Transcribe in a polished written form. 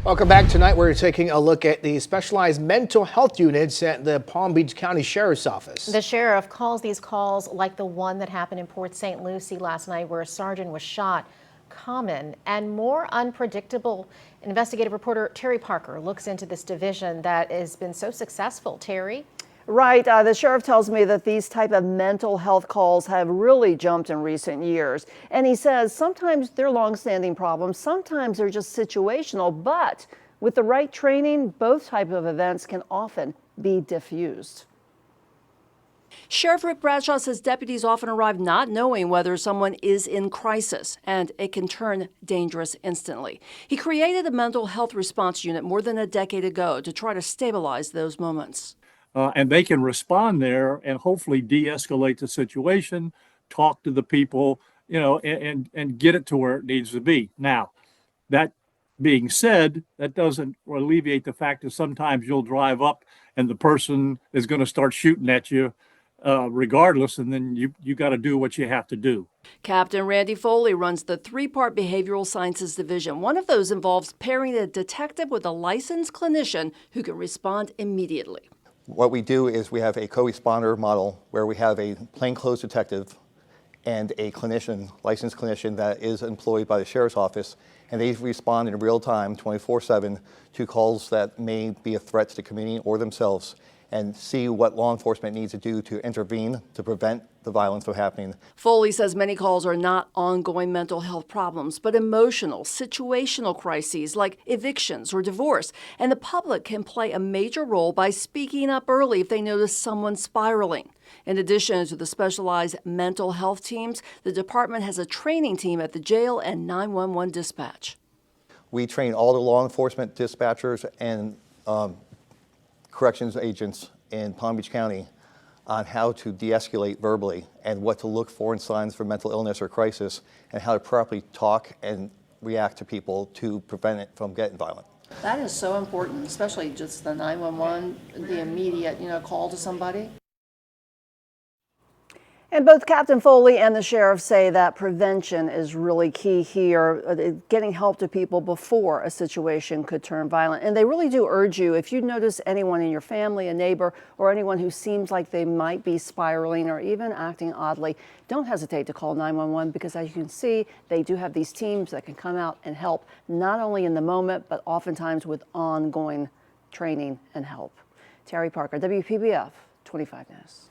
Welcome back. Tonight we're taking a look at the specialized mental health units at the Palm Beach County Sheriff's Office. The sheriff calls these calls like the one that happened in Port St. Lucie last night where a sergeant was shot common and more unpredictable. Investigative reporter Terry Parker looks into this division that has been so successful. Terry? Right. The sheriff tells me that these type of mental health calls have really jumped in recent years. And he says sometimes they're longstanding problems, sometimes they're just situational, but with the right training, both type of events can often be diffused. Sheriff Rick Bradshaw says deputies often arrive not knowing whether someone is in crisis, and it can turn dangerous instantly. He created a mental health response unit more than a decade ago to try to stabilize those moments. And they can respond there and hopefully de-escalate the situation, talk to the people, and get it to where it needs to be. Now, that being said, that doesn't alleviate the fact that sometimes you'll drive up and the person is going to start shooting at you regardless, and then you got to do what you have to do. Captain Randy Foley runs the three-part behavioral sciences division. One of those involves pairing a detective with a licensed clinician who can respond immediately. What we do is we have a co-responder model where we have a plainclothes detective and a clinician, licensed clinician that is employed by the sheriff's office, and they respond in real time, 24/7, to calls that may be a threat to the community or themselves, and see what law enforcement needs to do to intervene to prevent the violence from happening. Foley says many calls are not ongoing mental health problems, but emotional, situational crises like evictions or divorce. And the public can play a major role by speaking up early if they notice someone spiraling. In addition to the specialized mental health teams, the department has a training team at the jail and 911 dispatch. We train all the law enforcement dispatchers and corrections agents in Palm Beach County on how to de-escalate verbally and what to look for in signs for mental illness or crisis and how to properly talk and react to people to prevent it from getting violent. That is so important, especially just the 911, the immediate, call to somebody. And both Captain Foley and the sheriff say that prevention is really key here, getting help to people before a situation could turn violent. And they really do urge you, if you notice anyone in your family, a neighbor, or anyone who seems like they might be spiraling or even acting oddly, don't hesitate to call 911 because, as you can see, they do have these teams that can come out and help, not only in the moment, but oftentimes with ongoing training and help. Terry Parker, WPBF 25 News.